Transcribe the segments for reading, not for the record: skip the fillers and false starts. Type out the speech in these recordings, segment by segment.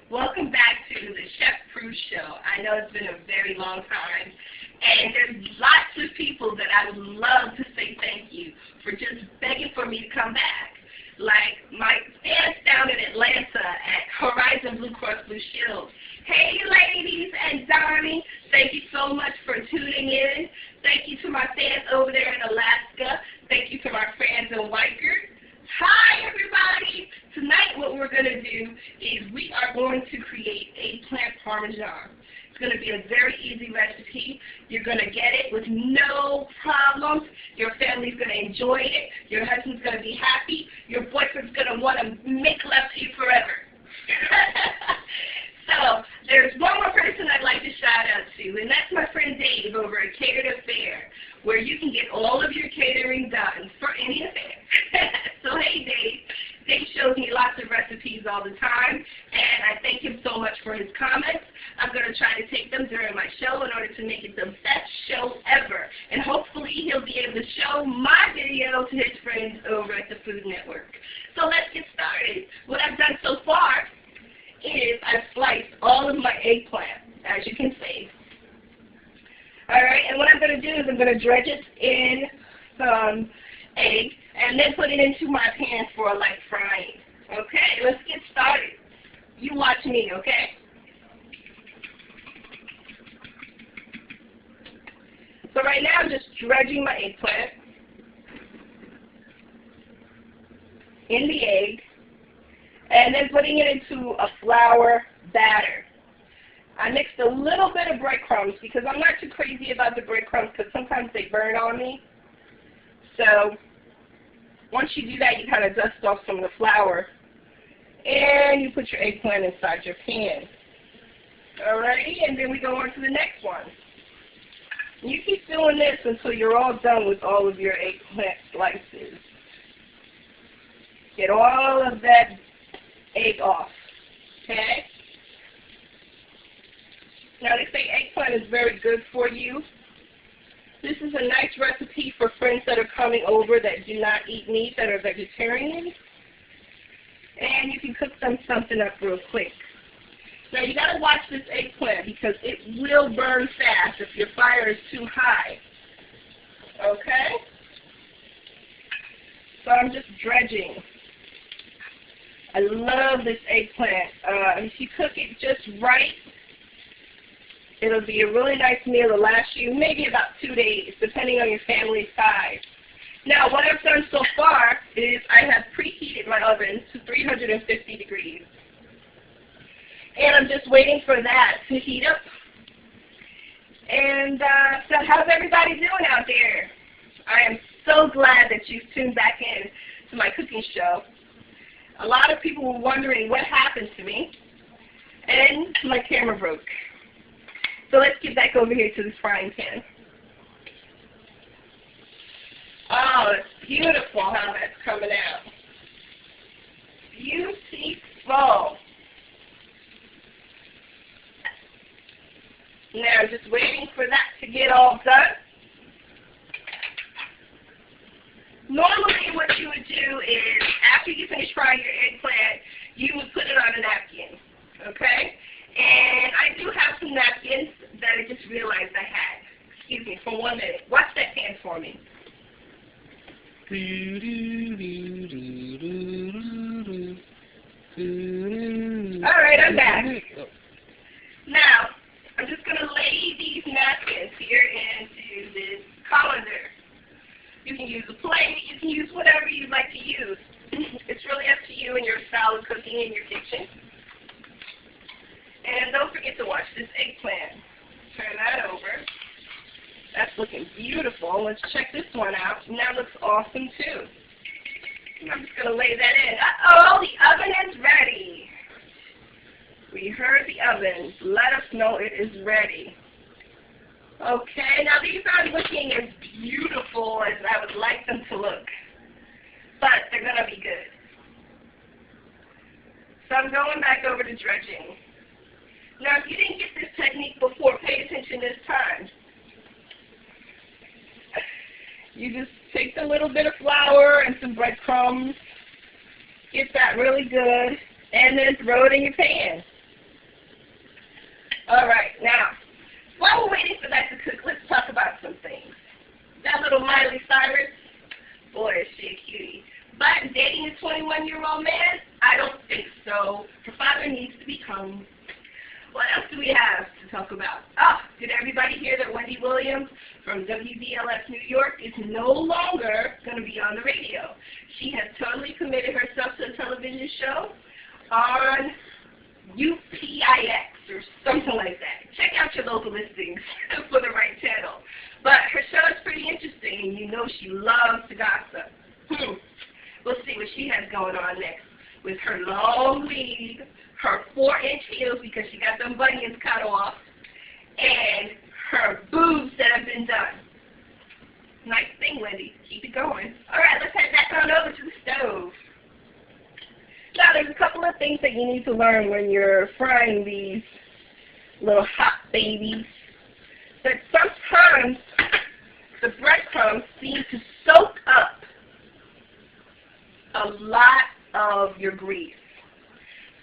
Welcome back to the Chef Prue Show. I know it's been a very long time, and there's lots of people that I would love to say thank you for just begging for me to come back. Like my fans down in Atlanta at Horizon Blue Cross Blue Shield. Hey ladies and Donnie, thank you so much for tuning in. Thank you to my fans over there in Alaska. Thank you to my fans in Whitegate. Hi everybody! Tonight what we're going to do is we are going to create eggplant parmesan. It's going to be a very easy recipe. You're going to get it with no problems. Your family's going to enjoy it. Your husband's going to be happy. Your boyfriend's going to want to make love to you forever. So there's one more person I'd like to shout out to, and that's my friend Dave over at Catered Affair, where you can get all of your catering done for any affair. So hey Dave. Dave shows me lots of recipes all the time, and I thank him so much for his comments. I'm going to try to take them during my show in order to make it the best show ever. And hopefully he'll be able to show my video to his friends over at the Food Network. So let's get started. What I've done so far is I've sliced all of my eggplant, as you can see. Alright, and what I'm going to do is I'm going to dredge it in some egg and then put it into my pan for a light frying. Okay, let's get started. You watch me, okay? So right now I'm just dredging my eggplant in the egg and then putting it into a flour batter. I mixed a little bit of breadcrumbs because I'm not too crazy about the breadcrumbs because sometimes they burn on me. So once you do that, you kind of dust off some of the flour and you put your eggplant inside your pan. Alrighty, and then we go on to the next one. You keep doing this until you're all done with all of your eggplant slices. Get all of that egg off, okay? Now they say eggplant is very good for you. This is a nice recipe for friends that are coming over that do not eat meat, that are vegetarian. And you can cook them something up real quick. Now you got to watch this eggplant because it will burn fast if your fire is too high. Okay? So I'm just dredging. I love this eggplant. If you cook it just right, it'll be a really nice meal to last you maybe about 2 days, depending on your family size. Now, what I've done so far is I have preheated my oven to 350 degrees. And I'm just waiting for that to heat up. And so how's everybody doing out there? I am so glad that you've tuned back in to my cooking show. A lot of people were wondering what happened to me, and my camera broke. So let's get back over here to this frying pan. Oh, it's beautiful how that's coming out. Beautiful. Now I'm just waiting for that to get all done. Normally what you would do is, after you finish frying your eggplant, you would put it on a napkin, okay? And I do have some napkins that I just realized I had. Excuse me for 1 minute. Watch that pan for me. Alright, I'm back. Now, I'm just going to lay these napkins here into this colander. You can use a plate, you can use whatever you'd like to use. It's really up to you and your style of cooking in your kitchen. And don't forget to watch this eggplant. Turn that over. That's looking beautiful. Let's check this one out. And that looks awesome too. I'm just going to lay that in. Uh-oh, the oven is ready. We heard the oven. Let us know it is ready. Okay, now these aren't looking as beautiful as I would like them to look. But they're going to be good. So I'm going back over to dredging. Now, if you didn't get this technique before, pay attention this time. You just take a little bit of flour and some breadcrumbs, get that really good, and then throw it in your pan. All right, now, while we're waiting for that to cook, let's talk about some things. That little Miley Cyrus, boy, is she a cutie. But dating a 21-year-old man? I don't think so. Her father needs to be home. What else do we have to talk about? Oh, did everybody hear that Wendy Williams from WBLS New York is no longer going to be on the radio? She has totally committed herself to a television show on UPIX or something like that. Check out your local listings for the right channel. But her show is pretty interesting, and you know she loves to gossip. We'll see what she has going on next with her long weave, her 4-inch heels because she got them bunions cut off, and her boobs that have been done. Nice thing, Wendy. Keep it going. All right, let's head back on over to the stove. Now, there's a couple of things that you need to learn when you're frying these little hot babies. That sometimes the breadcrumbs seem to soak up a lot of your grease.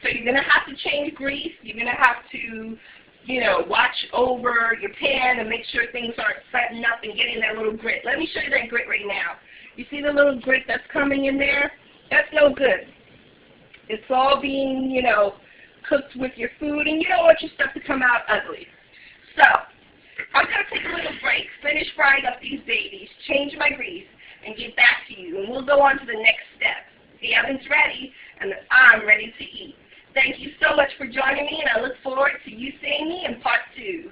So you're going to have to change grease. You're going to have to, watch over your pan and make sure things aren't setting up and getting that little grit. Let me show you that grit right now. You see the little grit that's coming in there? That's no good. It's all being, cooked with your food, and you don't want your stuff to come out ugly. So I'm going to take a little break, finish frying up these babies, change my grease, and get back to you. And we'll go on to the next step. The oven's ready, and I'm ready to eat. Thank you so much for joining me, and I look forward to you seeing me in part 2.